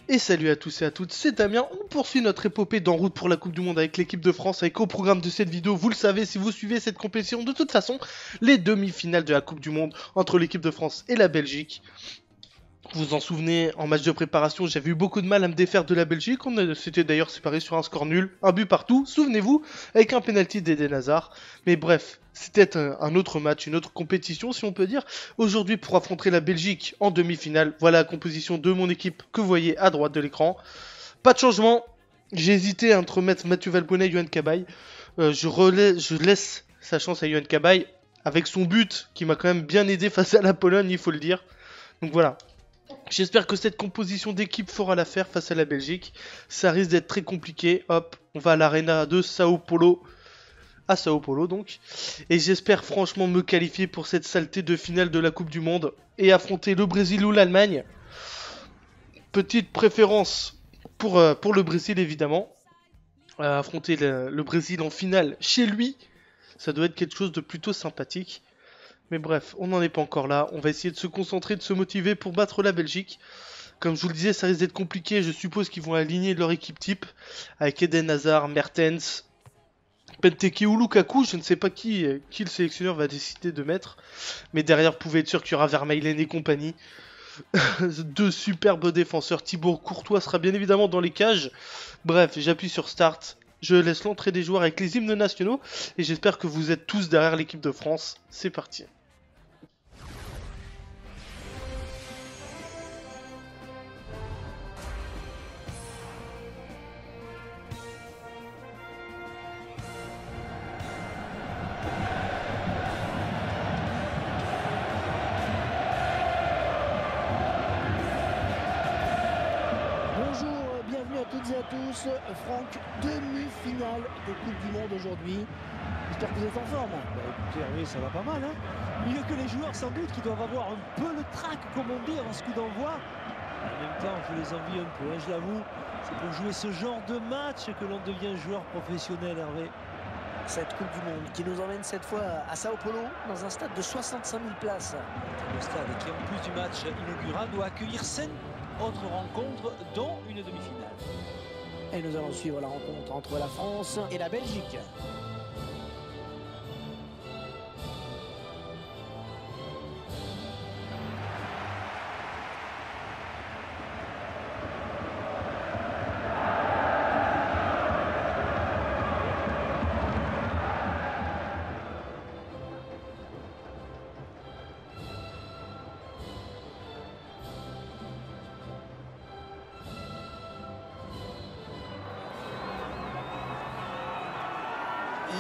Et salut à tous et à toutes, c'est Damien. On poursuit notre épopée d'en route pour la Coupe du Monde avec l'équipe de France. Avec au programme de cette vidéo, vous le savez si vous suivez cette compétition, de toute façon, les demi-finales de la Coupe du Monde entre l'équipe de France et la Belgique. Vous vous en souvenez, en match de préparation, j'avais eu beaucoup de mal à me défaire de la Belgique. On s'était d'ailleurs séparés sur un score nul, un but partout, souvenez-vous, avec un penalty d'Eden Hazard. Mais bref, c'était un autre match, une autre compétition si on peut dire. Aujourd'hui, pour affronter la Belgique en demi-finale, voilà la composition de mon équipe que vous voyez à droite de l'écran. Pas de changement, j'ai hésité entre mettre Mathieu Valbuena et Yohan Cabaye. Je laisse sa chance à Yohan Cabaye, avec son but qui m'a quand même bien aidé face à la Pologne, il faut le dire. Donc voilà. J'espère que cette composition d'équipe fera l'affaire face à la Belgique. Ça risque d'être très compliqué. Hop, on va à l'arena de Sao Paulo. À Sao Paulo donc. Et j'espère franchement me qualifier pour cette saleté de finale de la Coupe du Monde. Et affronter le Brésil ou l'Allemagne. Petite préférence pour le Brésil évidemment. Affronter le Brésil en finale chez lui. Ça doit être quelque chose de plutôt sympathique. Mais bref, on n'en est pas encore là. On va essayer de se concentrer, de se motiver pour battre la Belgique. Comme je vous le disais, ça risque d'être compliqué. Je suppose qu'ils vont aligner leur équipe type. Avec Eden Hazard, Mertens, Benteke ou Lukaku. Je ne sais pas qui le sélectionneur va décider de mettre. Mais derrière, vous pouvez être sûr qu'il y aura Vermaelen et compagnie. Deux superbes défenseurs. Thibaut Courtois sera bien évidemment dans les cages. Bref, j'appuie sur Start. Je laisse l'entrée des joueurs avec les hymnes nationaux. Et j'espère que vous êtes tous derrière l'équipe de France. C'est parti. Bienvenue à toutes et à tous. Franck, demi-finale de Coupe du Monde aujourd'hui. J'espère que vous êtes en forme. Écoutez, oui, ça va pas mal, hein. Mieux que les joueurs sans doute qui doivent avoir un peu le trac, comme on dit, avant ce coup d'envoi. En même temps, je les envie un peu, hein, je l'avoue. C'est pour jouer ce genre de match que l'on devient joueur professionnel, Hervé. Cette Coupe du Monde qui nous emmène cette fois à Sao Paulo, dans un stade de 65 000 places. Le stade qui, en plus du match inaugural, doit accueillir 5 autres rencontres, dont une demi-finale. Et nous allons suivre la rencontre entre la France et la Belgique.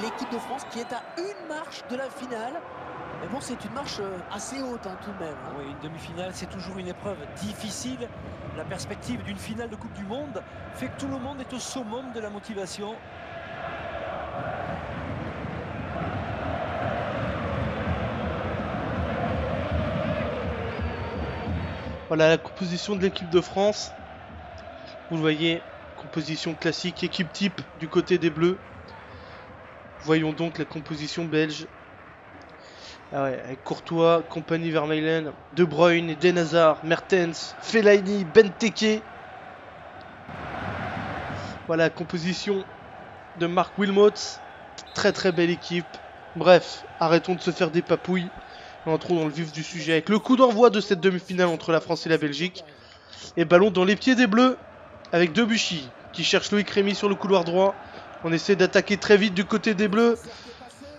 L'équipe de France qui est à une marche de la finale. Mais bon, c'est une marche assez haute hein, tout de même. Oui, une demi-finale, c'est toujours une épreuve difficile. La perspective d'une finale de Coupe du Monde fait que tout le monde est au summum de la motivation. Voilà la composition de l'équipe de France. Vous le voyez, composition classique, équipe type du côté des Bleus. Voyons donc la composition belge. Ah ouais, avec Courtois, compagnie Vermaelen, De Bruyne, Eden Hazard, Mertens, Fellaini, Benteke. Voilà la composition de Marc Wilmots. Très très belle équipe. Bref, arrêtons de se faire des papouilles. Entrons dans le vif du sujet avec le coup d'envoi de cette demi-finale entre la France et la Belgique. Et ballon dans les pieds des Bleus avec Debuchy qui cherche Loïc Rémy sur le couloir droit. On essaie d'attaquer très vite du côté des Bleus.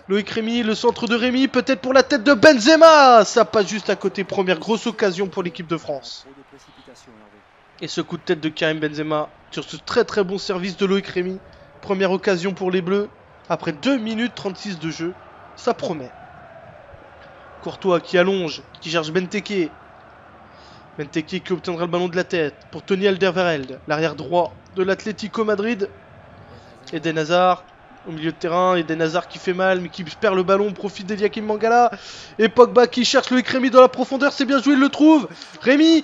Loïc Rémy, le centre de Rémy, peut-être pour la tête de Benzema. Ça passe juste à côté. Première grosse occasion pour l'équipe de France. Et ce coup de tête de Karim Benzema sur ce très très bon service de Loïc Rémy. Première occasion pour les Bleus. Après 2 minutes 36 de jeu. Ça promet. Courtois qui allonge, qui cherche Benteke. Benteke qui obtiendra le ballon de la tête pour Tony Alderweireld, l'arrière droit de l'Atlético Madrid. Eden Hazard au milieu de terrain, Eden Hazard qui fait mal mais qui perd le ballon, profite d'Eliakim Mangala. Et Pogba qui cherche Loïc Rémy dans la profondeur, c'est bien joué, il le trouve. Rémy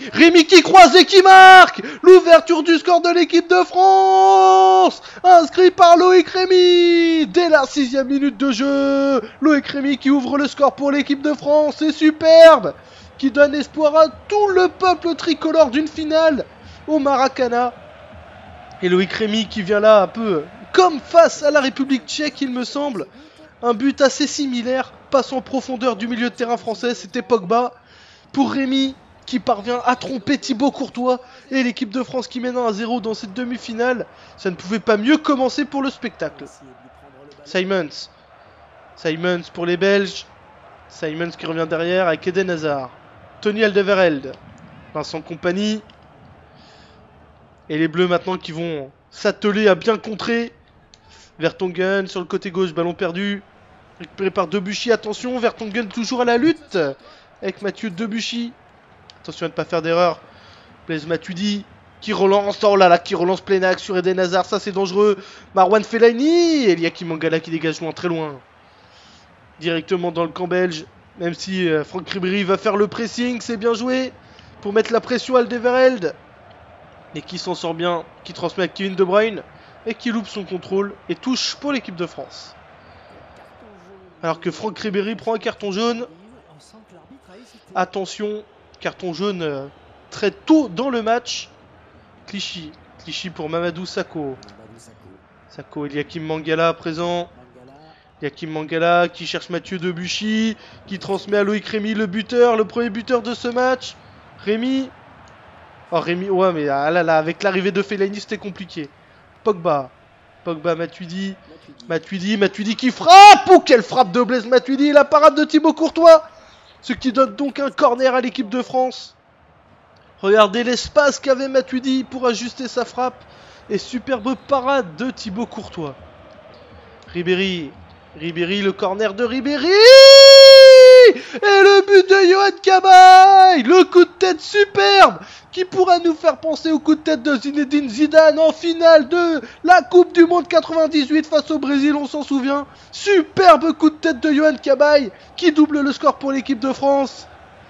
qui croise et qui marque. L'ouverture du score de l'équipe de France, inscrit par Loïc Rémy dès la 6e minute de jeu. Loïc Rémy qui ouvre le score pour l'équipe de France, c'est superbe, qui donne espoir à tout le peuple tricolore d'une finale au Maracana. Et Loïc Rémy qui vient là un peu comme face à la République tchèque, il me semble. Un but assez similaire, passe en profondeur du milieu de terrain français, c'était Pogba. Pour Rémy qui parvient à tromper Thibaut Courtois et l'équipe de France qui mène 1-0 dans cette demi-finale. Ça ne pouvait pas mieux commencer pour le spectacle. Simons pour les Belges. Simons qui revient derrière avec Eden Hazard. Tony Alderweireld. Vincent Kompany. Et les Bleus maintenant qui vont s'atteler à bien contrer. Vertonghen sur le côté gauche, ballon perdu. Récupéré par Debuchy, attention, Vertonghen toujours à la lutte. Avec Mathieu Debuchy. Attention à ne pas faire d'erreur. Blaise Matuidi qui relance, oh là là, qui relance plein axe sur Eden Hazard, ça c'est dangereux. Marouane Fellaini, et Eliakim Mangala qui dégage loin, très loin. Directement dans le camp belge, même si Franck Ribéry va faire le pressing, c'est bien joué. Pour mettre la pression à Alderweireld. Et qui s'en sort bien, qui transmet à Kevin De Bruyne. Et qui loupe son contrôle et touche pour l'équipe de France. Alors que Franck Ribéry prend un carton jaune. Attention, carton jaune très tôt dans le match. Clichy pour Mamadou Sakho. Eliakim Mangala présent. Eliakim Mangala qui cherche Mathieu Debuchy. Qui transmet à Loïc Rémy, le buteur, le premier buteur de ce match. Rémy. Oh Rémy, ouais mais ah là là, avec l'arrivée de Fellaini c'était compliqué. Pogba, Matuidi qui frappe. Oh quelle frappe de Blaise Matuidi, la parade de Thibaut Courtois. Ce qui donne donc un corner à l'équipe de France. Regardez l'espace qu'avait Matuidi pour ajuster sa frappe. Et superbe parade de Thibaut Courtois. Ribéry, le corner de Ribéry. Et le but de Yohan Cabaye. Le coup de tête superbe qui pourra nous faire penser au coup de tête de Zinedine Zidane en finale de la Coupe du Monde 98 face au Brésil, on s'en souvient. Superbe coup de tête de Yohan Cabaye qui double le score pour l'équipe de France.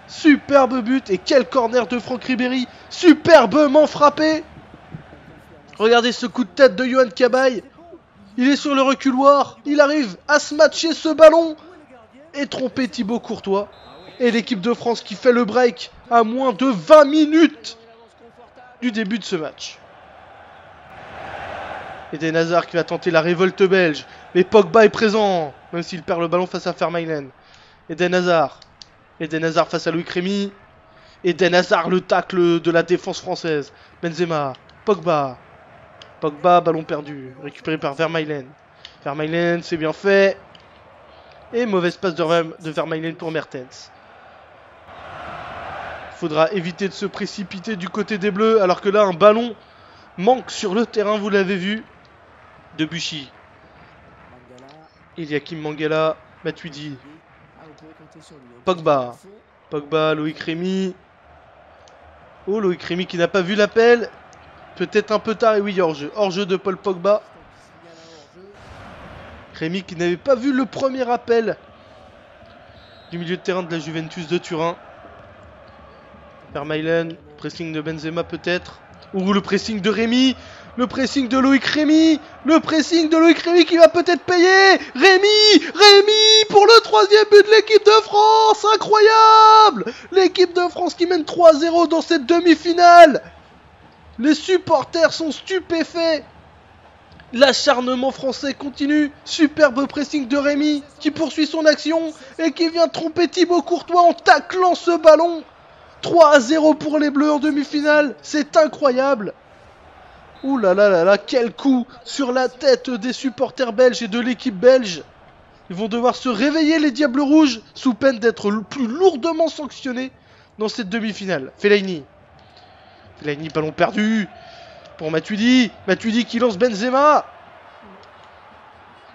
Superbe but et quel corner de Franck Ribéry, superbement frappé. Regardez ce coup de tête de Yohan Cabaye. Il est sur le reculoir, il arrive à se matcher ce ballon et tromper Thibaut Courtois. Et l'équipe de France qui fait le break à moins de 20 minutes du début de ce match. Eden Hazard qui va tenter la révolte belge. Mais Pogba est présent, même s'il perd le ballon face à Vermaelen. Eden Hazard face à Loïc Rémy. Eden Hazard, le tacle de la défense française. Benzema, Pogba, ballon perdu, récupéré par Vermaelen. Vermaelen, c'est bien fait. Et mauvaise passe de Vermaelen pour Mertens. Il faudra éviter de se précipiter du côté des Bleus, alors que là, un ballon manque sur le terrain, vous l'avez vu. Debuchy. Eliakim Mangala, Matuidi. Pogba, Loïc Rémy. Oh, Loïc Rémy qui n'a pas vu l'appel. Peut-être un peu tard, et oui, hors-jeu de Paul Pogba. Rémy qui n'avait pas vu le premier appel du milieu de terrain de la Juventus de Turin. Vermaelen, pressing de Benzema peut-être. Ou le pressing de Rémy. Le pressing de Loïc Rémy. Qui va peut-être payer. Rémy pour le 3e but de l'équipe de France. Incroyable. L'équipe de France qui mène 3-0 dans cette demi-finale. Les supporters sont stupéfaits. L'acharnement français continue. Superbe pressing de Rémy qui poursuit son action et qui vient tromper Thibaut Courtois en taclant ce ballon. 3-0 pour les Bleus en demi-finale. C'est incroyable. Ouh là là là là, quel coup sur la tête des supporters belges et de l'équipe belge. Ils vont devoir se réveiller les Diables Rouges sous peine d'être le plus lourdement sanctionnés dans cette demi-finale. Fellaini, ballon perdu pour Matuidi qui lance Benzema.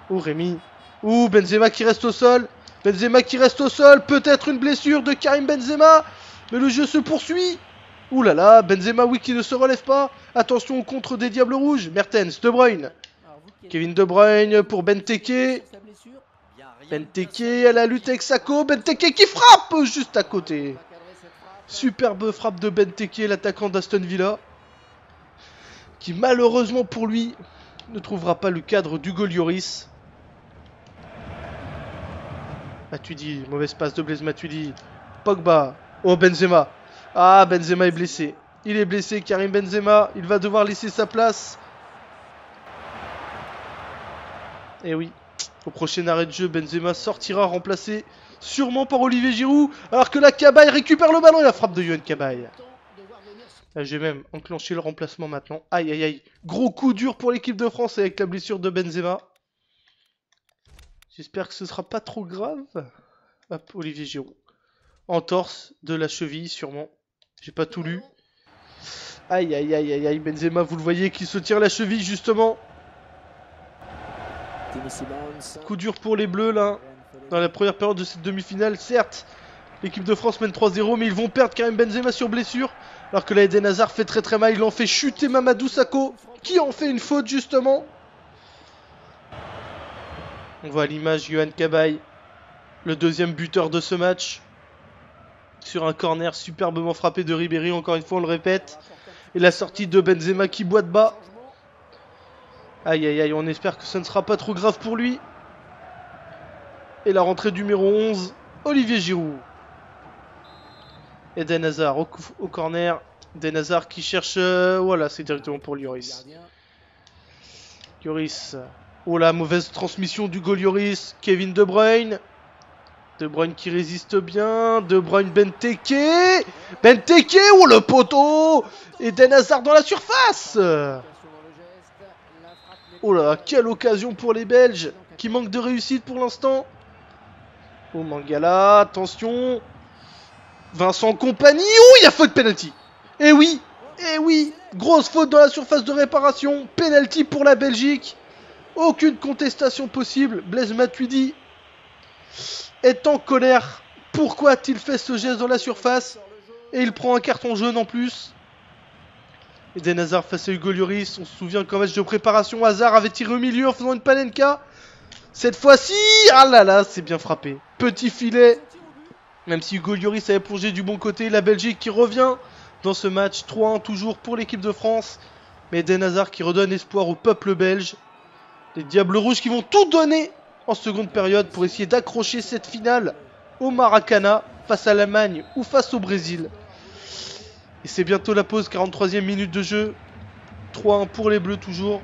Oh Rémy. Oh Benzema qui reste au sol. Peut-être une blessure de Karim Benzema. Mais le jeu se poursuit. Ouh là là, Benzema oui qui ne se relève pas. Attention au contre des Diables Rouges. Mertens, De Bruyne. Kevin De Bruyne pour Benteke. À la lutte avec Sakho. Benteke qui frappe juste à côté. Superbe frappe de Benteke, l'attaquant d'Aston Villa. Qui malheureusement pour lui ne trouvera pas le cadre d'Hugo Lloris. Matuidi, mauvaise passe de Blaise Matuidi. Pogba. Oh Benzema. Ah Benzema est blessé. Il est blessé, Karim Benzema. Il va devoir laisser sa place. Et oui, au prochain arrêt de jeu, Benzema sortira remplacé sûrement par Olivier Giroud. Alors que la Cabaye récupère le ballon et la frappe de Yohan Cabaye. J'ai même enclenché le remplacement maintenant. Aïe aïe aïe. Gros coup dur pour l'équipe de France avec la blessure de Benzema. J'espère que ce sera pas trop grave. Hop, Olivier Giroud. Entorse de la cheville sûrement. J'ai pas tout lu. Aïe aïe aïe aïe aïe. Benzema, vous le voyez, qui se tire la cheville justement. Coup dur pour les Bleus là. Dans la première période de cette demi-finale, certes. L'équipe de France mène 3-0, mais ils vont perdre Karim Benzema sur blessure. Alors que là, Eden Hazard fait très très mal. Il en fait chuter Mamadou Sakho, qui en fait une faute justement. On voit à l'image Yohan Cabaye, le deuxième buteur de ce match. Sur un corner superbement frappé de Ribéry, encore une fois on le répète. Et la sortie de Benzema qui boite bas. Aïe aïe aïe, on espère que ça ne sera pas trop grave pour lui. Et la rentrée du numéro 11, Olivier Giroud. Eden Hazard au corner. Eden Hazard qui cherche... voilà, c'est directement pour Lloris. Lloris. Oh la mauvaise transmission du goal Lloris. Kevin De Bruyne. De Bruyne qui résiste bien. De Bruyne Benteke. Benteke, oh le poteau. Eden Hazard dans la surface. Oh là, quelle occasion pour les Belges qui manquent de réussite pour l'instant. Oh Mangala, attention. Vincent Kompany, oh il y a faute penalty. Eh oui, grosse faute dans la surface de réparation. Penalty pour la Belgique. Aucune contestation possible. Blaise Matuidi est en colère. Pourquoi a-t-il fait ce geste dans la surface? Et il prend un carton jaune en plus. Eden Hazard face à Hugo Lloris. On se souvient qu'en match de préparation, Hazard avait tiré au milieu en faisant une panenka. Cette fois-ci, ah là là, c'est bien frappé. Petit filet. Même si Hugo Lloris avait plongé du bon côté, la Belgique qui revient dans ce match. 3-1 toujours pour l'équipe de France. Mais Eden Hazard qui redonne espoir au peuple belge. Les Diables Rouges qui vont tout donner en seconde période pour essayer d'accrocher cette finale au Maracana face à l'Allemagne ou face au Brésil. Et c'est bientôt la pause, 43e minute de jeu. 3-1 pour les Bleus toujours.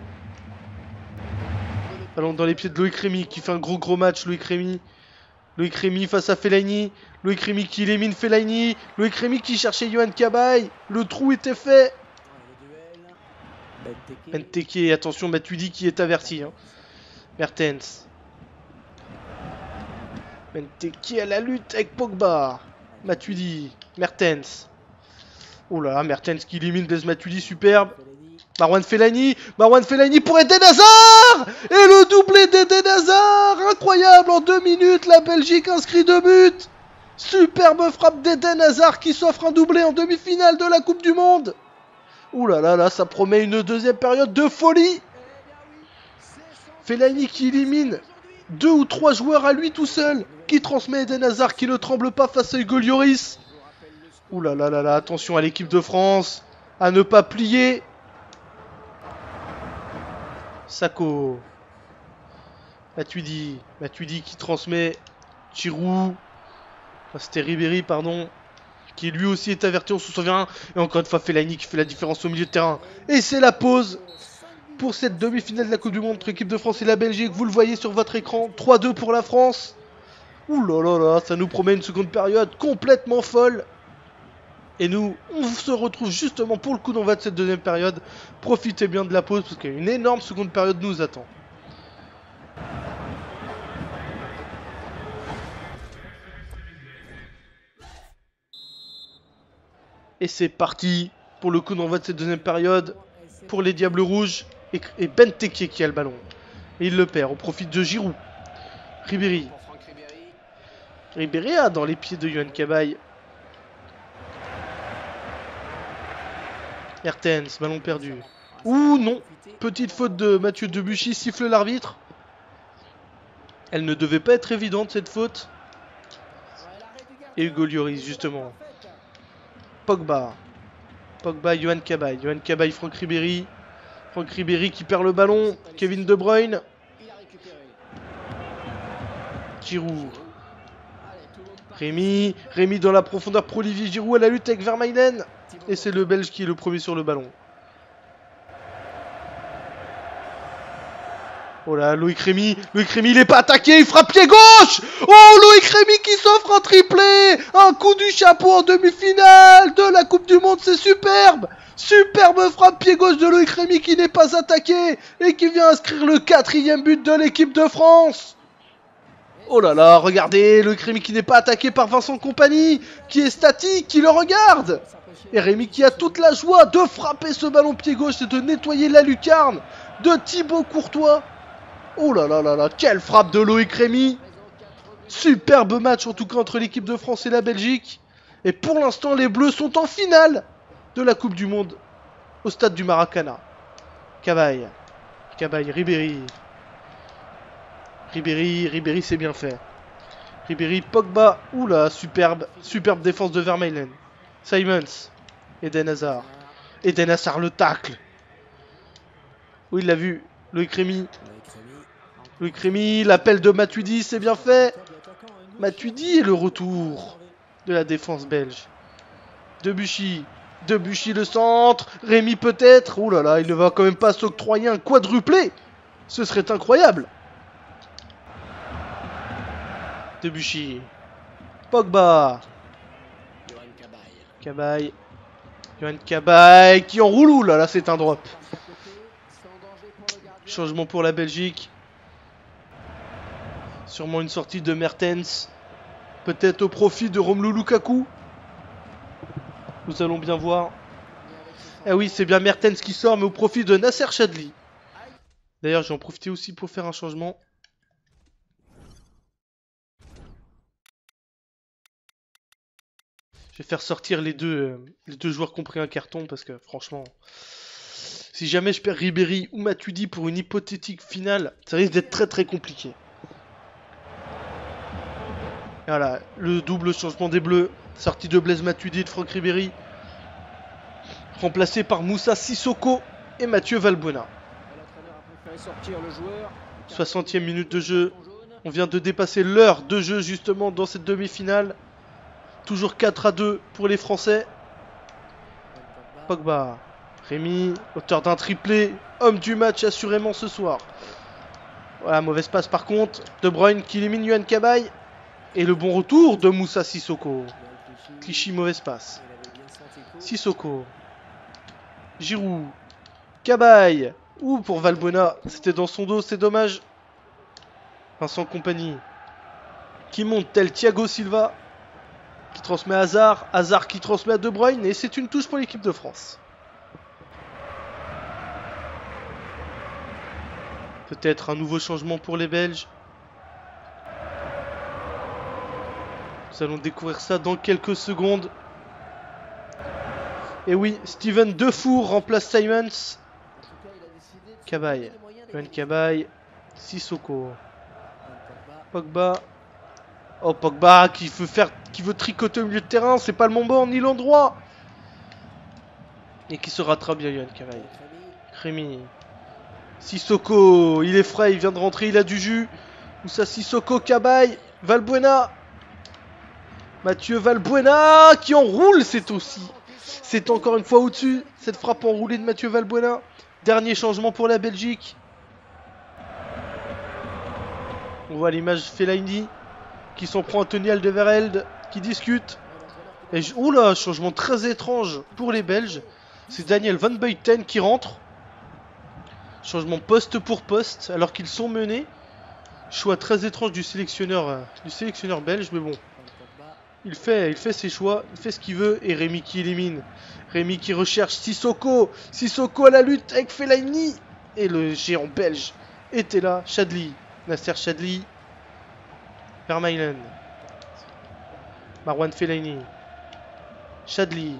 Allons dans les pieds de Loïc Rémy qui fait un gros match. Loïc Rémy face à Fellaini. Loïc Rémy qui élimine Fellaini. Loïc Rémy qui cherchait Yohan Cabaye. Le trou était fait. Benteke, attention Matuidi qui est averti. Mertens. Benteke à la lutte avec Pogba. Matuidi. Mertens. Oh là là, Mertens qui élimine Blaise Matuidi, superbe. Marouane Fellaini pour Eden Hazard. Et le doublé d'Eden Hazard. Incroyable, en 2 minutes, la Belgique inscrit 2 buts. Superbe frappe d'Eden Hazard qui s'offre un doublé en demi-finale de la Coupe du Monde. Ouh là là là, ça promet une deuxième période de folie. Fellaini qui élimine 2 ou 3 joueurs à lui tout seul. Qui transmet Eden Hazard qui ne tremble pas face à Hugo Lloris. Ouh là là là là, attention à l'équipe de France. À ne pas plier. Sakho. Matuidi qui transmet. Giroud. Enfin, c'était Ribéry, pardon. Qui lui aussi est averti, on se souvient. Et encore une fois, Fellaini qui fait la différence au milieu de terrain. Et c'est la pause pour cette demi-finale de la Coupe du Monde entre l'équipe de France et la Belgique. Vous le voyez sur votre écran. 3-2 pour la France. Ouh là là là, ça nous promet une seconde période complètement folle. Et nous, on se retrouve justement pour le coup d'envoi de cette deuxième période. Profitez bien de la pause parce qu'une énorme seconde période nous attend. Et c'est parti pour le coup d'envoi de cette deuxième période pour les Diables Rouges. Et Benteke qui a le ballon. Et il le perd. On profite de Giroud. Ribéry. Ribéry a dans les pieds de Yohan Cabaye. Mertens, ballon perdu. Ouh non, petite faute de Mathieu Debuchy, siffle l'arbitre. Elle ne devait pas être évidente cette faute. Et Hugo Lloris justement. Pogba, Yohan Cabaye, Franck Ribéry. Franck Ribéry qui perd le ballon. Kevin De Bruyne. Giroud. Rémi dans la profondeur pour Olivier Giroud à la lutte avec Vermaelen. Et c'est le Belge qui est le premier sur le ballon. Oh là, Loïc Rémy, il est pas attaqué, il frappe pied gauche. Oh, Loïc Rémy qui s'offre un triplé. Un coup du chapeau en demi-finale de la Coupe du Monde, c'est superbe. Superbe frappe pied gauche de Loïc Rémy qui n'est pas attaqué et qui vient inscrire le 4e but de l'équipe de France. Oh là là, regardez, Loïc Rémy qui n'est pas attaqué par Vincent Kompany, qui est statique, qui le regarde. Et Rémy qui a toute la joie de frapper ce ballon pied gauche et de nettoyer la lucarne de Thibaut Courtois. Oh là là là là, quelle frappe de Loïc Rémy. Superbe match en tout cas entre l'équipe de France et la Belgique. Et pour l'instant, les Bleus sont en finale de la Coupe du Monde au stade du Maracana. Cabaye, Ribéry, c'est bien fait. Ribéry, Pogba, oula, superbe défense de Vermaelen. Simons, Eden Hazard le tacle. Oui, il l'a vu, Loïc Rémy, l'appel de Matuidi, c'est bien fait. Matuidi et le retour de la défense belge. Debuchy le centre. Rémy peut-être. Oh là là, il ne va quand même pas s'octroyer un quadruplé. Ce serait incroyable. Debuchy. Pogba. Yohan Cabaye qui enroule. Ouh là là, c'est un drop. Changement pour la Belgique. Sûrement une sortie de Mertens. Peut-être au profit de Romelu Lukaku. Nous allons bien voir. Eh oui, c'est bien Mertens qui sort, mais au profit de Nasser Chadli. D'ailleurs, j'ai en profité aussi pour faire un changement. Je vais faire sortir les deux joueurs qui ont pris un carton, parce que franchement, si jamais je perds Ribéry ou Matuidi pour une hypothétique finale, ça risque d'être très très compliqué. Voilà, le double changement des Bleus. Sortie de Blaise Matuidi et de Franck Ribéry. Remplacé par Moussa Sissoko et Mathieu Valbuena. 60e minute de jeu. On vient de dépasser l'heure de jeu justement dans cette demi-finale. Toujours 4-2 pour les Français. Pogba. Rémy, auteur d'un triplé. Homme du match assurément ce soir. Voilà, mauvaise passe par contre. De Bruyne qui élimine Yohan Cabaye. Et le bon retour de Moussa Sissoko. Clichy, mauvaise passe. Sissoko. Giroud. Cabaye. Ouh, pour Valbuena. C'était dans son dos, c'est dommage. Vincent Kompany. Qui monte tel Thiago Silva. Qui transmet à Hazard. Hazard qui transmet à De Bruyne. Et c'est une touche pour l'équipe de France. Peut-être un nouveau changement pour les Belges. Nous allons découvrir ça dans quelques secondes. Et oui, Steven Defour remplace Simons. Cabaye. Yohan Cabaye. Sissoko. Pogba. Oh, Pogba qui veut tricoter au milieu de terrain. C'est pas le bon bord ni l'endroit. Et qui se rattrape bien, Yohan Cabaye. Rémy. Sissoko. Il est frais, il vient de rentrer, il a du jus. Moussa Sissoko, Cabaye. Valbuena. Mathieu Valbuena qui enroule, c'est encore une fois au-dessus. Cette frappe enroulée de Mathieu Valbuena. Dernier changement pour la Belgique. On voit l'image Fellaini qui s'en prend à Tony Alderweireld qui discute. Et oula, changement très étrange pour les Belges. C'est Daniel Van Buiten qui rentre. Changement poste pour poste alors qu'ils sont menés. Choix très étrange du sélectionneur belge, mais bon. Il fait ses choix, il fait ce qu'il veut. Et Rémy qui élimine. Rémy qui recherche Sissoko. Sissoko à la lutte avec Fellaini. Et le géant belge était là. Chadli. Nasser Chadli. Vermaelen. Marouane Fellaini. Chadli.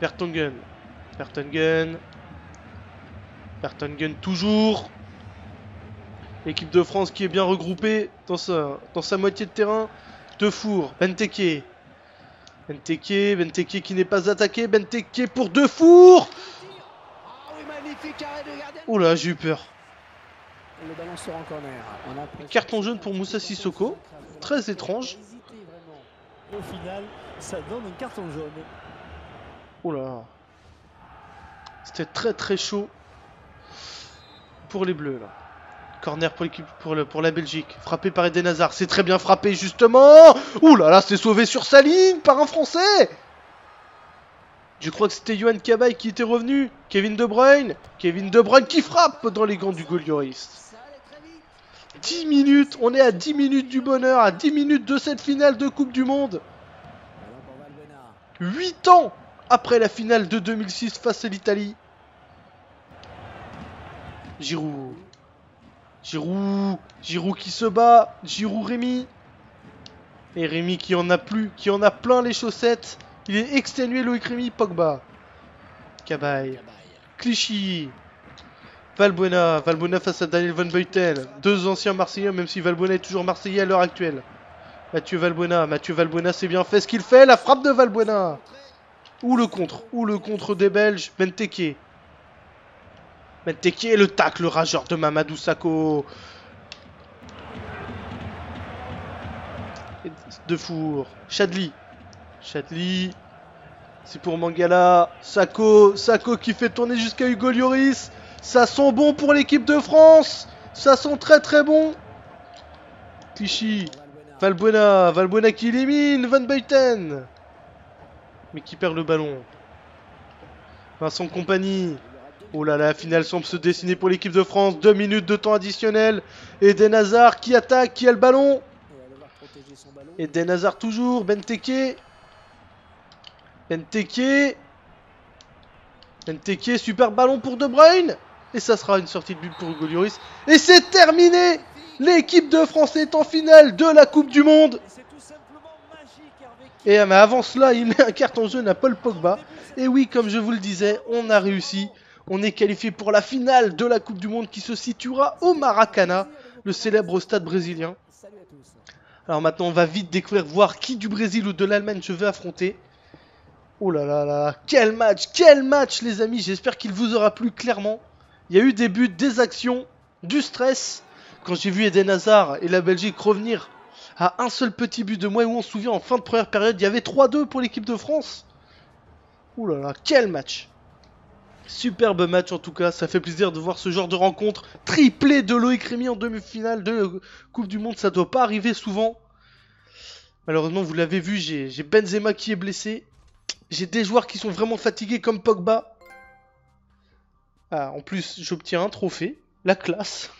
Vertonghen. Vertonghen toujours. L'équipe de France qui est bien regroupée dans sa moitié de terrain. Defour, Benteke qui n'est pas attaqué. Benteke pour Defour. Oula, j'ai eu peur. Le ballon sort en corner. Carton jaune pour Moussa Sissoko. Très étrange. Au final, ça donne un carton jaune. Oh là. C'était très très chaud pour les Bleus là. Corner pour l'équipe, pour la Belgique. Frappé par Eden Hazard. C'est très bien frappé justement. Ouh là là, c'est sauvé sur sa ligne par un Français. Je crois que c'était Yohan Cabaye qui était revenu. Kevin De Bruyne. Kevin De Bruyne qui frappe dans les gants du goal Lloris. 10 minutes. On est à 10 minutes du bonheur. À 10 minutes de cette finale de Coupe du Monde. 8 ans après la finale de 2006 face à l'Italie. Giroud. Giroud qui se bat. Giroud Rémi. Et Rémi qui en a plus. Qui en a plein les chaussettes. Il est exténué Loïc Rémi. Pogba. Cabaye. Clichy. Valbuena. Valbuena face à Daniel Van Buiten. Deux anciens Marseillais, même si Valbuena est toujours Marseillais à l'heure actuelle. Mathieu Valbuena c'est bien fait ce qu'il fait. La frappe de Valbuena. Ou le contre des Belges. Benteke. Benteke, le tacle rageur de Mamadou Sakho. Defour. Chadli. C'est pour Mangala. Sakho qui fait tourner jusqu'à Hugo Lloris. Ça sent bon pour l'équipe de France. Ça sent très très bon. Clichy. Valbuena qui élimine Van Buiten. Mais qui perd le ballon. Vincent Kompany. Oh là là, la finale semble se dessiner pour l'équipe de France. 2 minutes de temps additionnel. Eden Hazard qui attaque, qui a le ballon. Eden Hazard toujours. Benteke, super ballon pour De Bruyne. Et ça sera une sortie de but pour Hugo Lloris. Et c'est terminé. L'équipe de France est en finale de la Coupe du Monde. Et mais avant cela, il met un carton jaune à Paul Pogba. Et oui, comme je vous le disais, on a réussi. On est qualifié pour la finale de la Coupe du Monde qui se situera au Maracanã, le célèbre stade brésilien. Alors maintenant, on va vite découvrir, voir qui du Brésil ou de l'Allemagne je vais affronter. Oh là là là, quel match les amis. J'espère qu'il vous aura plu clairement. Il y a eu des buts, des actions, du stress. Quand j'ai vu Eden Hazard et la Belgique revenir à un seul petit but de moi, où on se souvient en fin de première période, il y avait 3-2 pour l'équipe de France. Oh là là, quel match. Superbe match en tout cas, ça fait plaisir de voir ce genre de rencontre. Triplé de Loïc Rémi en demi-finale de Coupe du Monde, ça doit pas arriver souvent. Malheureusement, vous l'avez vu, j'ai Benzema qui est blessé. J'ai des joueurs qui sont vraiment fatigués comme Pogba. Ah, en plus, j'obtiens un trophée, la classe.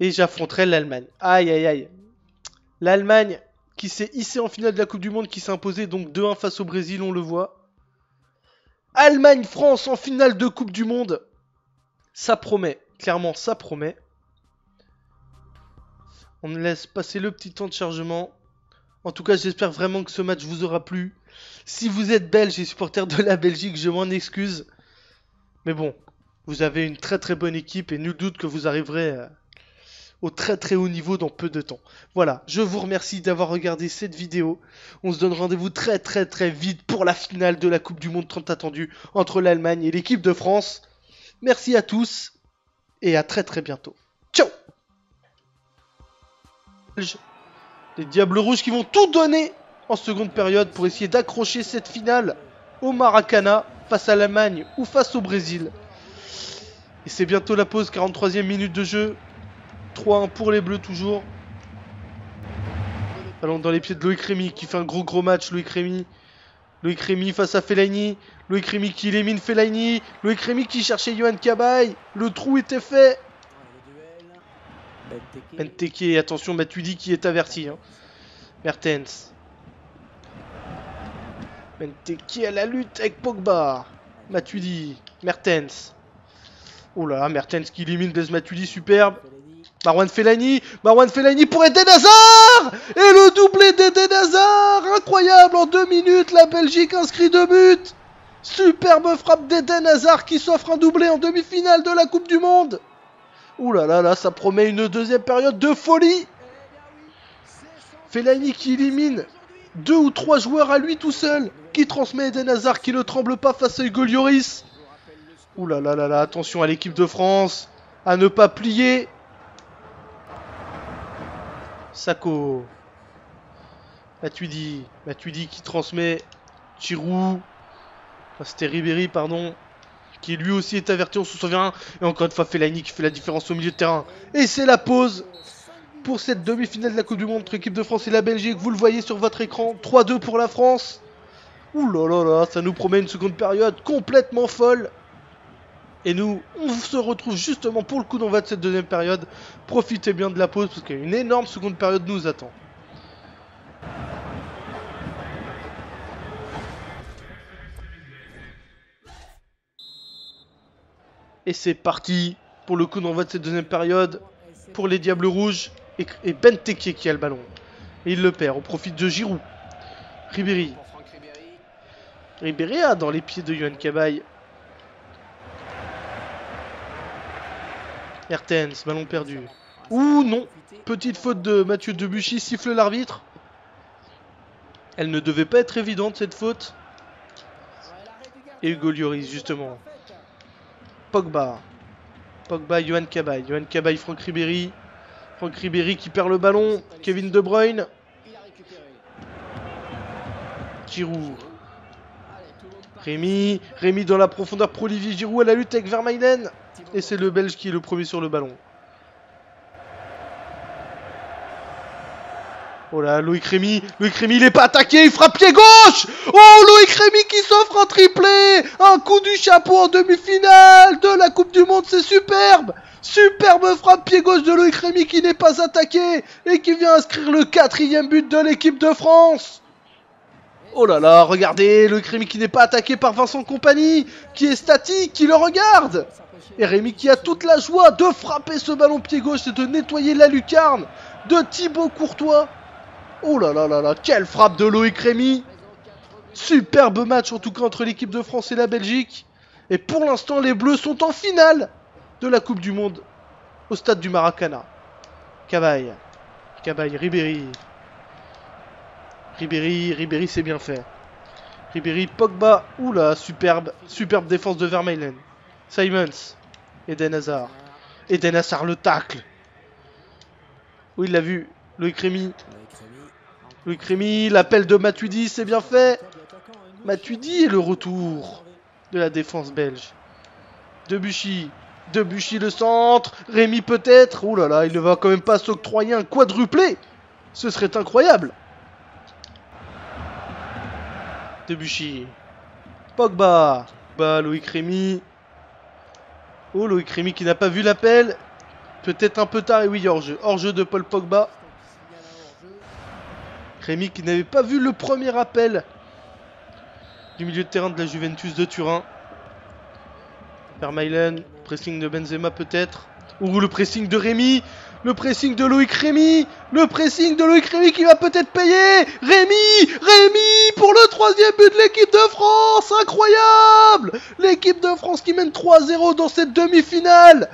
Et j'affronterai l'Allemagne. Aïe aïe aïe. L'Allemagne qui s'est hissée en finale de la Coupe du Monde, qui s'est imposée donc 2-1 face au Brésil, on le voit. Allemagne-France en finale de Coupe du Monde. Ça promet, clairement ça promet. On me laisse passer le petit temps de chargement. En tout cas, j'espère vraiment que ce match vous aura plu. Si vous êtes belge et supporter de la Belgique, je m'en excuse. Mais bon, vous avez une très très bonne équipe et nul doute que vous arriverez au très très haut niveau dans peu de temps. Voilà, je vous remercie d'avoir regardé cette vidéo. On se donne rendez-vous très très très vite pour la finale de la Coupe du Monde tant attendue entre l'Allemagne et l'équipe de France. Merci à tous et à très très bientôt. Ciao! Les Diables Rouges qui vont tout donner en seconde période pour essayer d'accrocher cette finale au Maracanã face à l'Allemagne ou face au Brésil. Et c'est bientôt la pause, 43e minute de jeu. 3-1 pour les Bleus toujours. Allons dans les pieds de Loïc Rémi qui fait un gros match. Loïc Rémi face à Fellaini. Loïc Rémi qui élimine Fellaini. Loïc Rémi qui cherchait Yohan Cabaye. Le trou était fait. Benteke, attention Matuidi qui est averti. Mertens. Benteke à la lutte avec Pogba. Matuidi. Mertens. Oh là là, Mertens qui élimine Blaise Matuidi, superbe. Marouane Fellaini pour Eden Hazard. Et le doublé d'Eden Hazard. Incroyable, en 2 minutes, la Belgique inscrit 2 buts. Superbe frappe d'Eden Hazard qui s'offre un doublé en demi-finale de la Coupe du Monde. Ouh là là là, ça promet une deuxième période de folie. Fellaini qui élimine 2 ou 3 joueurs à lui tout seul. Qui transmet Eden Hazard qui ne tremble pas face à Hugo Lloris. Ouh là là là là, attention à l'équipe de France. À ne pas plier. Sakho. Matuidi qui transmet. Giroud. Enfin, c'était Ribéry, pardon. Qui lui aussi est averti, on se souvient. Et encore une fois, Fellaini qui fait la différence au milieu de terrain. Et c'est la pause pour cette demi-finale de la Coupe du Monde entre l'équipe de France et la Belgique. Vous le voyez sur votre écran. 3-2 pour la France. Ouh là là là, ça nous promet une seconde période complètement folle. Et nous, on se retrouve justement pour le coup d'envoi de cette deuxième période. Profitez bien de la pause parce qu'une énorme seconde période nous attend. Et c'est parti pour le coup d'envoi de cette deuxième période pour les Diables Rouges et Benteke qui a le ballon. Et il le perd, on profite de Giroud. Ribéry. Ribéry a dans les pieds de Yohan Cabaye. Mertens, ballon perdu. Ouh non, petite faute de Mathieu Debuchy, siffle l'arbitre. Elle ne devait pas être évidente cette faute. Et Hugo Lloris justement. Pogba, Yohan Cabaye. Yohan Cabaye, Franck Ribéry. Franck Ribéry qui perd le ballon. Kevin De Bruyne. Giroud. Rémi dans la profondeur pour Olivier Giroud à la lutte avec Vermaelen. Et c'est le Belge qui est le premier sur le ballon. Oh là, Loïc Rémy, il est pas attaqué, il frappe pied gauche. Oh, Loïc Rémy qui s'offre un triplé. Un coup du chapeau en demi-finale de la Coupe du Monde, c'est superbe. Superbe frappe pied gauche de Loïc Rémy qui n'est pas attaqué et qui vient inscrire le 4e but de l'équipe de France. Oh là là, regardez, Loïc Rémy qui n'est pas attaqué par Vincent Kompany, qui est statique, qui le regarde. Et Rémy qui a toute la joie de frapper ce ballon pied gauche et de nettoyer la lucarne de Thibaut Courtois. Oh là là là là, quelle frappe de Loïc Rémy. Superbe match en tout cas entre l'équipe de France et la Belgique. Et pour l'instant, les Bleus sont en finale de la Coupe du Monde au stade du Maracana. Cabaye, Ribéry, c'est bien fait. Ribéry, Pogba, oula, superbe défense de Vermaelen. Simons, Eden Hazard le tacle. Oui, il l'a vu, Loïc Rémy, l'appel de Matuidi, c'est bien fait. Matuidi et le retour de la défense belge. Debuchy le centre. Rémy peut-être. Ouh là là, il ne va quand même pas s'octroyer un quadruplé. Ce serait incroyable. Debuchy. Pogba. Loïc Rémy. Oh, Loïc Rémy qui n'a pas vu l'appel. Peut-être un peu tard. Et oui, hors-jeu de Paul Pogba. Rémy qui n'avait pas vu le premier appel du milieu de terrain de la Juventus de Turin. Vermaelen, pressing de Benzema peut-être. Ou le pressing de Rémy. Le pressing de Loïc Rémy. Qui va peut-être payer. Rémy pour le 3e but de l'équipe de France. Incroyable. L'équipe de France qui mène 3-0 dans cette demi-finale.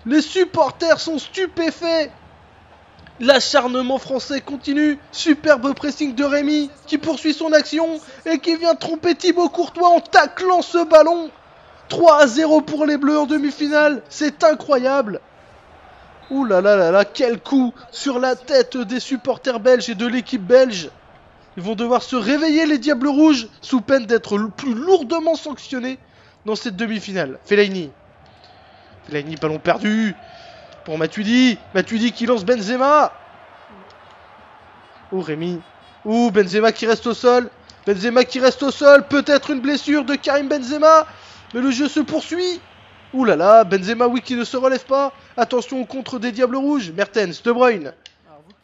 Les supporters sont stupéfaits. L'acharnement français continue. Superbe pressing de Rémy qui poursuit son action et qui vient tromper Thibaut Courtois en taclant ce ballon. 3-0 pour les Bleus en demi-finale. C'est incroyable. Ouh là là là là, quel coup sur la tête des supporters belges et de l'équipe belge. Ils vont devoir se réveiller les Diables Rouges sous peine d'être le plus lourdement sanctionnés dans cette demi-finale. Fellaini, ballon perdu pour Matuidi qui lance Benzema. Oh Rémy. Oh Benzema qui reste au sol. Peut-être une blessure de Karim Benzema. Mais le jeu se poursuit. Ouh là là, Benzema oui qui ne se relève pas. Attention au contre des Diables Rouges. Mertens, De Bruyne.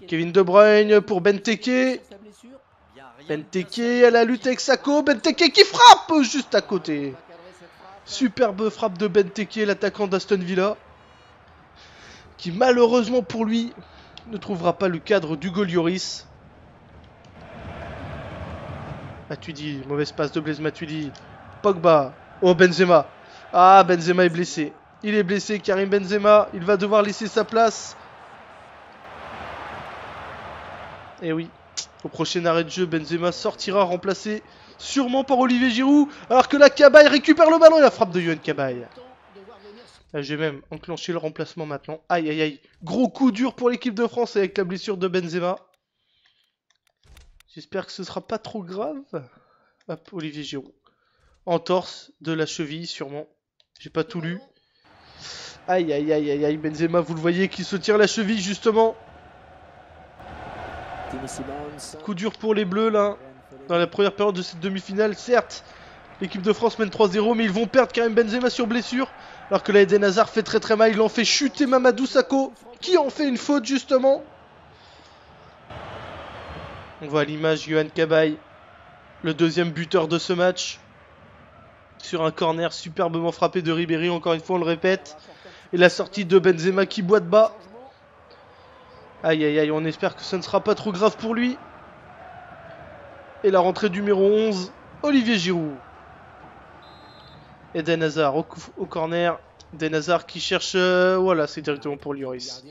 Kevin De Bruyne pour Benteke. À la lutte avec Sakho. Benteke qui frappe juste à côté. Superbe frappe de Benteke, l'attaquant d'Aston Villa. Qui malheureusement pour lui ne trouvera pas le cadre d'Hugo Lloris. Matuidi, mauvaise passe de Blaise Matuidi. Pogba. Oh Benzema. Ah Benzema est blessé. Il est blessé Karim Benzema. Il va devoir laisser sa place. Et oui. Au prochain arrêt de jeu, Benzema sortira remplacé sûrement par Olivier Giroud. Alors que la Cabaye récupère le ballon et la frappe de Yohan Cabaye. Là, j'ai même enclenché le remplacement maintenant. Aïe aïe aïe. Gros coup dur pour l'équipe de France avec la blessure de Benzema. J'espère que ce sera pas trop grave. Hop, Olivier Giroud. Entorse de la cheville sûrement. J'ai pas tout lu. Aïe aïe aïe aïe aïe. Benzema, vous le voyez, qui se tire la cheville justement. Coup dur pour les Bleus là. Dans la première période de cette demi-finale, certes. L'équipe de France mène 3-0, mais ils vont perdre Karim Benzema sur blessure. Alors que là, Eden Hazard fait très mal. Il en fait chuter Mamadou Sakho, qui en fait une faute justement. On voit à l'image Yohan Cabaye, le deuxième buteur de ce match. Sur un corner superbement frappé de Ribéry, encore une fois on le répète. Et la sortie de Benzema qui boite bas. Aïe aïe aïe, on espère que ça ne sera pas trop grave pour lui. Et la rentrée du numéro 11, Olivier Giroud. Eden Hazard au corner. Eden Hazard qui cherche... voilà, c'est directement pour Lloris.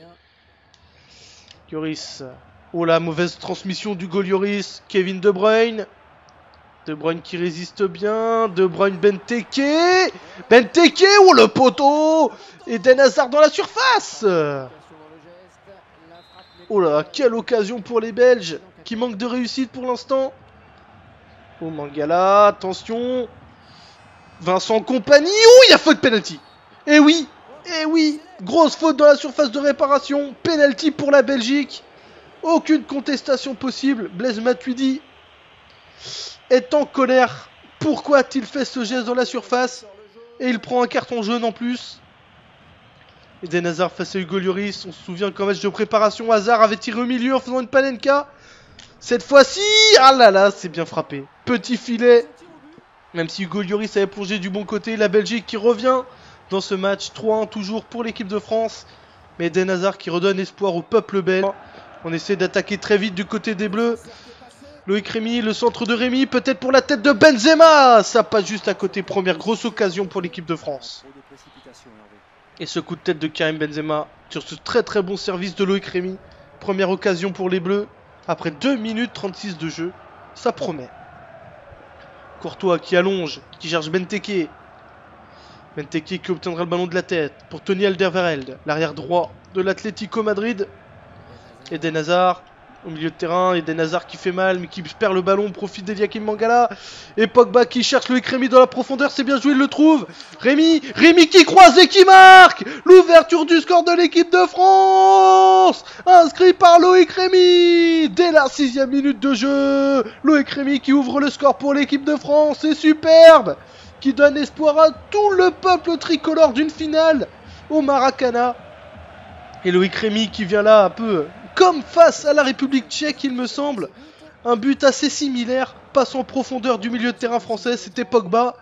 Lloris. Oh la mauvaise transmission du goal Lloris. Kevin De Bruyne. De Bruyne qui résiste bien. De Bruyne Benteke. Benteke, oh le poteau. Eden Hazard dans la surface. Oh là, quelle occasion pour les Belges qui manquent de réussite pour l'instant. Oh Mangala, attention. Vincent Kompany, oh il y a faute penalty. Eh oui, grosse faute dans la surface de réparation. Penalty pour la Belgique. Aucune contestation possible. Blaise Matuidi est en colère. Pourquoi a-t-il fait ce geste dans la surface? Et il prend un carton jaune en plus. Eden Hazard face à Hugo Lloris. On se souvient qu'en match de préparation, Hazard avait tiré au milieu en faisant une panenka. Cette fois-ci, ah là là, c'est bien frappé. Petit filet. Même si Hugo Lloris avait plongé du bon côté, la Belgique qui revient dans ce match. 3-1 toujours pour l'équipe de France. Mais Eden Hazard qui redonne espoir au peuple belge. On essaie d'attaquer très vite du côté des Bleus. Loïc Rémy, le centre de Rémy, peut-être pour la tête de Benzema. Ça passe juste à côté. Première grosse occasion pour l'équipe de France. Et ce coup de tête de Karim Benzema sur ce très bon service de Loïc Rémy. Première occasion pour les Bleus. Après 2 minutes 36 de jeu. Ça promet. Courtois qui allonge, qui cherche Benteke. Benteke qui obtiendra le ballon de la tête pour Tony Alderweireld, l'arrière droit de l'Atlético Madrid. Eden Hazard au milieu de terrain, Eden Hazard qui fait mal mais qui perd le ballon, profite d'Eliakim Mangala. Et Pogba qui cherche Loïc Rémy dans la profondeur, c'est bien joué, il le trouve. Rémy qui croise et qui marque. L'ouverture du score de l'équipe de France, inscrit par Loïc Rémy dès la 6e minute de jeu. Loïc Rémy qui ouvre le score pour l'équipe de France, c'est superbe, qui donne espoir à tout le peuple tricolore d'une finale au Maracana. Et Loïc Rémy qui vient là un peu comme face à la République tchèque, il me semble. Un but assez similaire, passe en profondeur du milieu de terrain français, c'était Pogba.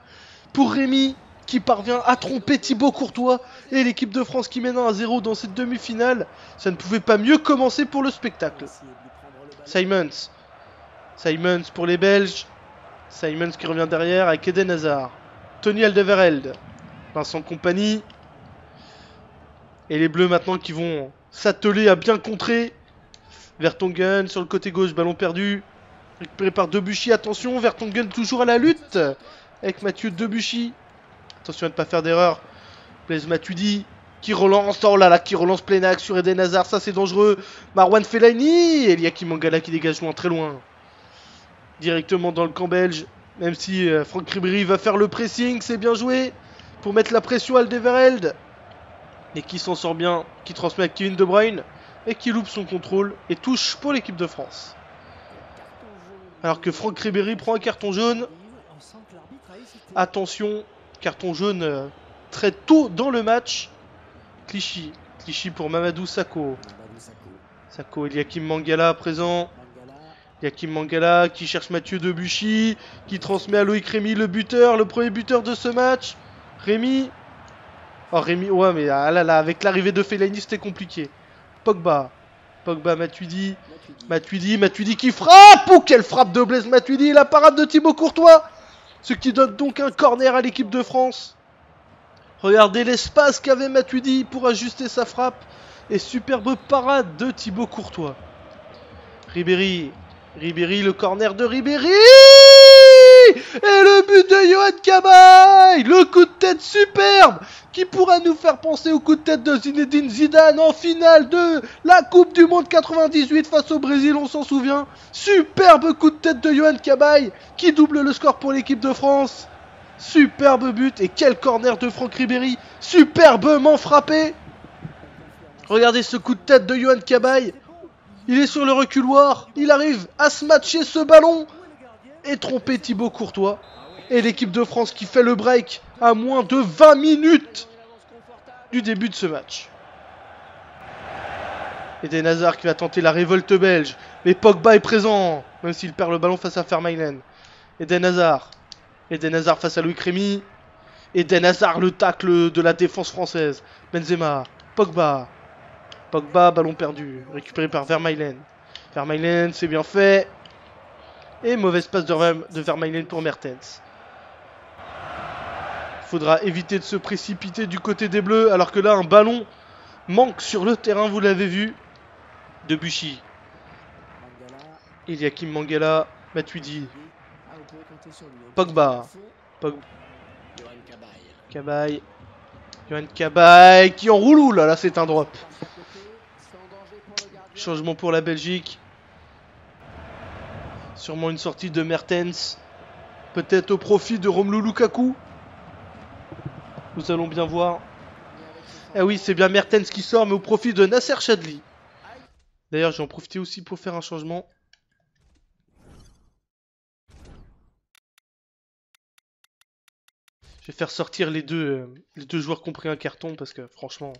Pour Rémy qui parvient à tromper Thibaut Courtois et l'équipe de France qui mène 1-0 dans cette demi-finale. Ça ne pouvait pas mieux commencer pour le spectacle. Simons pour les Belges. Simons qui revient derrière avec Eden Hazard. Tony Alderweireld. Vincent Kompany. Et les Bleus maintenant qui vont s'atteler à bien contrer. Vertonghen sur le côté gauche, ballon perdu. Récupéré par Debuchy, attention, Vertonghen toujours à la lutte. Avec Mathieu Debuchy. Attention à ne pas faire d'erreur. Blaise Matuidi qui relance, oh là là, qui relance plein axe sur Eden Hazard, ça c'est dangereux. Marouane Fellaini, Eliakim Mangala qui dégage loin, très loin. Directement dans le camp belge. Même si Franck Ribéry va faire le pressing, c'est bien joué. Pour mettre la pression à Alderweireld. Et qui s'en sort bien, qui transmet à Kevin De Bruyne. Et qui loupe son contrôle et touche pour l'équipe de France. Alors que Franck Ribéry prend un carton jaune. Attention, carton jaune très tôt dans le match. Clichy pour Mamadou Sakho. Sakho, Eliakim Mangala à présent. Eliakim Mangala qui cherche Mathieu Debuchy. Qui transmet à Loïc Rémy, le buteur, le premier buteur de ce match. Rémy. Oh Rémy, ouais mais ah là là, avec l'arrivée de Fellaini c'était compliqué. Pogba, Matuidi qui frappe. Oh quelle frappe de Blaise Matuidi, la parade de Thibaut Courtois. Ce qui donne donc un corner à l'équipe de France. Regardez l'espace qu'avait Matuidi pour ajuster sa frappe. Et superbe parade de Thibaut Courtois. Ribéry, le corner de Ribéry. Et le but de Yohan Cabaye. Le coup de tête superbe qui pourra nous faire penser au coup de tête de Zinedine Zidane en finale de la Coupe du Monde 98 face au Brésil, on s'en souvient. Superbe coup de tête de Yohan Cabaye qui double le score pour l'équipe de France. Superbe but et quel corner de Franck Ribéry, superbement frappé. Regardez ce coup de tête de Yohan Cabaye. Il est sur le reculoir, il arrive à se matcher ce ballon et tromper Thibaut Courtois. Et l'équipe de France qui fait le break à moins de 20 minutes du début de ce match. Eden Hazard qui va tenter la révolte belge. Mais Pogba est présent, même s'il perd le ballon face à Vermaelen. Eden Hazard face à Louis Crémy. Eden Hazard, le tacle de la défense française. Benzema, Pogba, ballon perdu, récupéré par Vermaelen. Vermaelen, c'est bien fait. Et mauvaise passe de Vermaelen pour Mertens. Il faudra éviter de se précipiter du côté des Bleus, alors que là, un ballon manque sur le terrain, vous l'avez vu. Debuchy. Eliakim Mangala, Matuidi. Pogba. Cabaye. Yohan Cabaye qui enroule. Ouh là, c'est un drop. Changement pour la Belgique. Sûrement une sortie de Mertens. Peut-être au profit de Romelu Lukaku. Nous allons bien voir. Eh oui, c'est bien Mertens qui sort, mais au profit de Nasser Chadli. D'ailleurs, j'ai en profité aussi pour faire un changement. Je vais faire sortir les deux joueurs qui ont pris un carton, parce que franchement,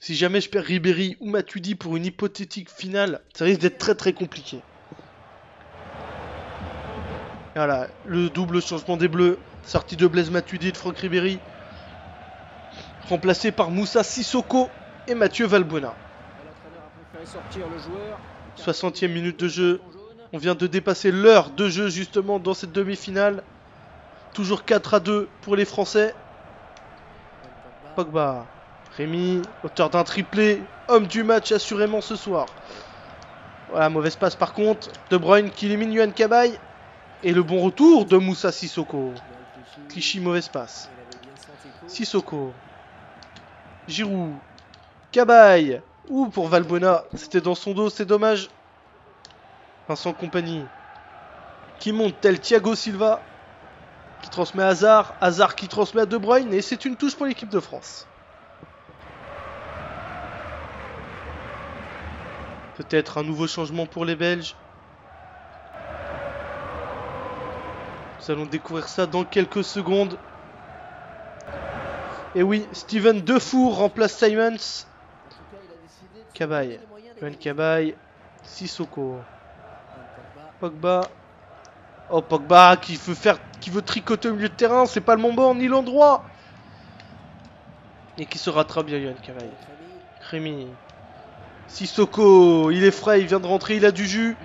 si jamais je perds Ribéry ou Matuidi pour une hypothétique finale, ça risque d'être très très compliqué. Voilà, le double changement des Bleus. Sortie de Blaise Matuidi et de Franck Ribéry. Remplacé par Moussa Sissoko et Mathieu Valbuena. 60e minute de jeu. On vient de dépasser l'heure de jeu justement dans cette demi-finale. Toujours 4-2 pour les Français. Pogba. Rémi, auteur d'un triplé. Homme du match assurément ce soir. Voilà, mauvaise passe par contre. De Bruyne qui élimine Yohan Cabaye. Et le bon retour de Moussa Sissoko. Clichy, mauvaise passe. Sissoko. Giroud. Cabaye. Ouh, pour Valbuena. C'était dans son dos, c'est dommage. Vincent Kompany. Qui monte tel Thiago Silva. Qui transmet à Hazard. Hazard qui transmet à De Bruyne. Et c'est une touche pour l'équipe de France. Peut-être un nouveau changement pour les Belges. Nous allons découvrir ça dans quelques secondes. Et oui, Steven Defour remplace Simons. Cabaye. Yohan Cabaye. Sissoko. Pogba. Oh, Pogba qui veut tricoter au milieu de terrain. C'est pas le moment ni l'endroit. Et qui se rattrape bien, Yohan Cabaye. Rémi. Sissoko. Il est frais, il vient de rentrer, il a du jus.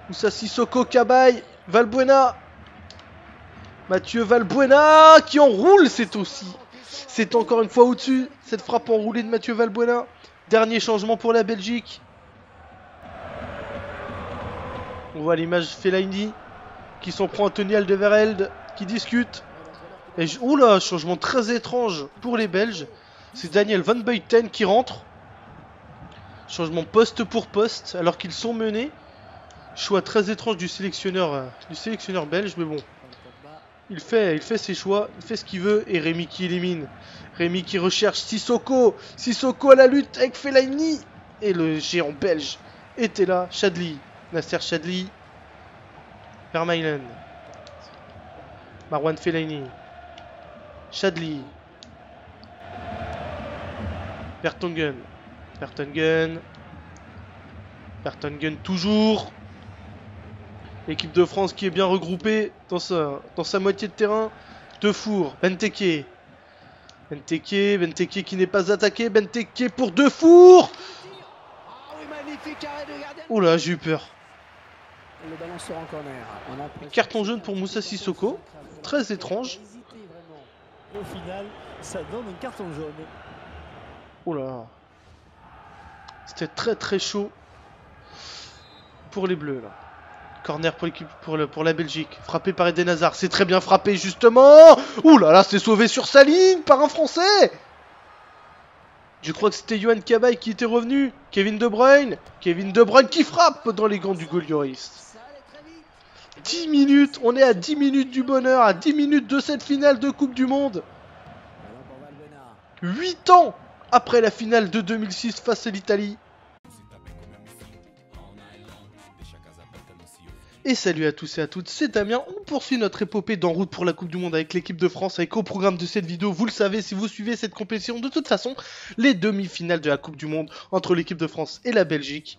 Moussa Sissoko, Cabaye. Valbuena. Mathieu Valbuena qui enroule, c'est encore une fois au-dessus. Cette frappe enroulée de Mathieu Valbuena. Dernier changement pour la Belgique. On voit l'image Fellaini qui s'en prend à Tony Alderweireld qui discute. Et oula, changement très étrange pour les Belges. C'est Daniel Van Buiten qui rentre. Changement poste pour poste alors qu'ils sont menés. Choix très étrange du sélectionneur belge, mais bon. Il fait ses choix, il fait ce qu'il veut. Et Rémi qui élimine. Rémi qui recherche Sissoko. Sissoko à la lutte avec Fellaini. Et le géant belge était là. Chadli. Nasser Chadli. Vermaelen. Marwan Fellaini. Chadli. Vertonghen. Vertonghen toujours. L'équipe de France qui est bien regroupée dans sa moitié de terrain. Defour, Benteke qui n'est pas attaqué. Benteke pour Defour. Oula, j'ai eu peur. Le ballon sort en corner. Carton jaune pour Moussa Sissoko. Très étrange. Au final, ça donne un carton jaune. Oula. C'était très très chaud pour les Bleus là. Corner pour l'équipe, pour la Belgique. Frappé par Eden Hazard. C'est très bien frappé, justement. Ouh là là, c'est sauvé sur sa ligne par un Français. Je crois que c'était Yohan Cabaye qui était revenu. Kevin De Bruyne. Kevin De Bruyne qui frappe dans les gants du goal Lloris. 10 minutes. On est à 10 minutes du bonheur. À 10 minutes de cette finale de Coupe du Monde. 8 ans après la finale de 2006 face à l'Italie. Et salut à tous et à toutes, c'est Damien. On poursuit notre épopée d'en route pour la Coupe du Monde avec l'équipe de France, avec au programme de cette vidéo, vous le savez si vous suivez cette compétition, de toute façon, les demi-finales de la Coupe du Monde entre l'équipe de France et la Belgique.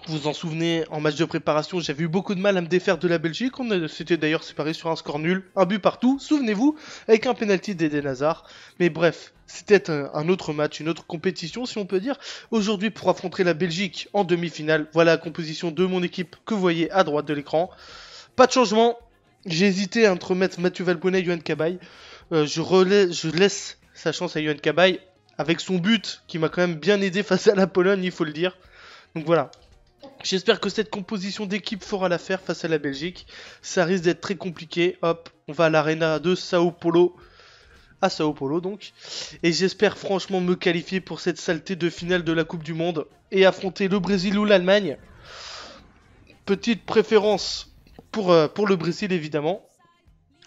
Vous vous en souvenez, en match de préparation, j'avais eu beaucoup de mal à me défaire de la Belgique. On s'était d'ailleurs séparés sur un score nul, un but partout, souvenez-vous, avec un penalty d'Eden Hazard. Mais bref, c'était un autre match, une autre compétition si on peut dire. Aujourd'hui, pour affronter la Belgique en demi-finale, voilà la composition de mon équipe que vous voyez à droite de l'écran. Pas de changement, j'ai hésité entre mettre Mathieu Valbuena et Yohan Cabaye. Je laisse sa chance à Yohan Cabaye, avec son but qui m'a quand même bien aidé face à la Pologne, il faut le dire. Donc voilà. J'espère que cette composition d'équipe fera l'affaire face à la Belgique. Ça risque d'être très compliqué. Hop, on va à l'arena de Sao Paulo. À Sao Paulo donc. Et j'espère franchement me qualifier pour cette saleté de finale de la Coupe du Monde. Et affronter le Brésil ou l'Allemagne. Petite préférence pour le Brésil évidemment.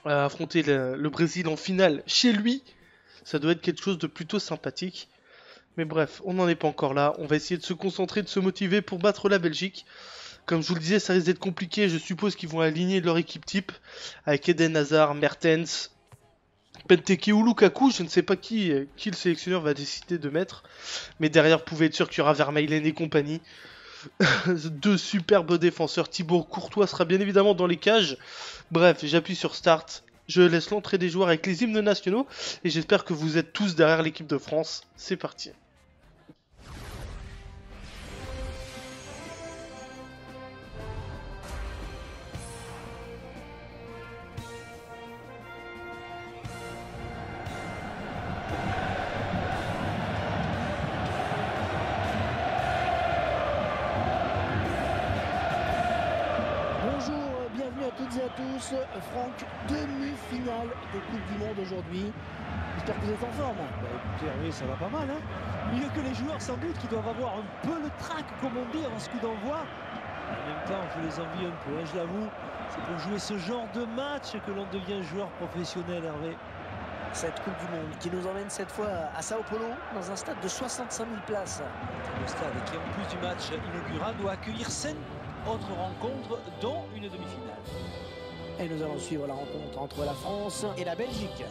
Affronter le Brésil en finale chez lui. Ça doit être quelque chose de plutôt sympathique. Mais bref, on n'en est pas encore là. On va essayer de se concentrer, de se motiver pour battre la Belgique. Comme je vous le disais, ça risque d'être compliqué. Je suppose qu'ils vont aligner leur équipe type. Avec Eden Hazard, Mertens, Benteke ou Lukaku. Je ne sais pas qui le sélectionneur va décider de mettre. Mais derrière, vous pouvez être sûr qu'il y aura Vermaelen et compagnie. Deux superbes défenseurs. Thibaut Courtois sera bien évidemment dans les cages. Bref, j'appuie sur Start. Je laisse l'entrée des joueurs avec les hymnes nationaux. Et j'espère que vous êtes tous derrière l'équipe de France. C'est parti. Toutes et à tous, Franck, demi-finale de Coupe du Monde aujourd'hui. J'espère que vous êtes en forme. Écoutez, oui, ça va pas mal, hein. Mieux que les joueurs sans doute qui doivent avoir un peu le trac, comme on dit, avant ce coup d'envoi. En même temps, je les envie un peu, hein, je l'avoue. C'est pour jouer ce genre de match que l'on devient joueur professionnel, Hervé. Cette Coupe du Monde qui nous emmène cette fois à Sao Paulo, dans un stade de 65 000 places. Le stade qui, en plus du match inaugural, doit accueillir 5 autres rencontres, dont une demi-finale. Et nous allons suivre la rencontre entre la France et la Belgique.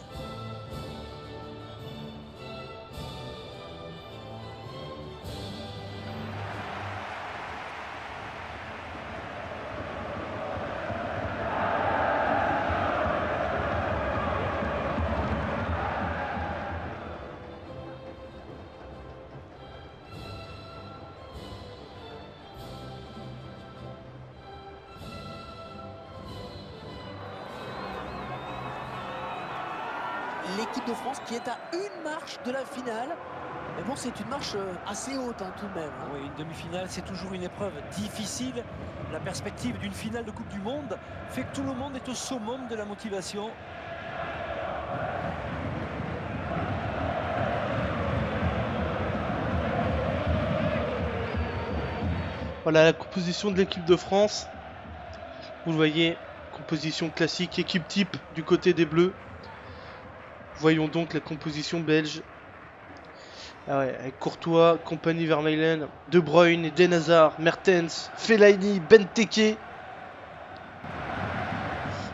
L'équipe de France qui est à une marche de la finale. Mais bon, c'est une marche assez haute hein, tout de même. Oui, une demi-finale, c'est toujours une épreuve difficile. La perspective d'une finale de Coupe du Monde fait que tout le monde est au summum de la motivation. Voilà la composition de l'équipe de France. Vous le voyez, composition classique, équipe type du côté des Bleus. Voyons donc la composition belge. Ah ouais, avec Courtois, compagnie Vermaelen, De Bruyne, Eden Hazard, Mertens, Fellaini, Benteke.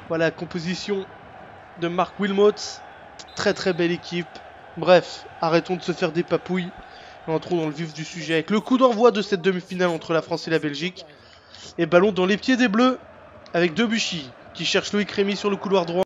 Voilà la composition de Marc Wilmots. Très très belle équipe. Bref, arrêtons de se faire des papouilles. Et entrons dans le vif du sujet avec le coup d'envoi de cette demi-finale entre la France et la Belgique. Et ballon dans les pieds des Bleus avec Debuchy qui cherche Loïc Rémy sur le couloir droit.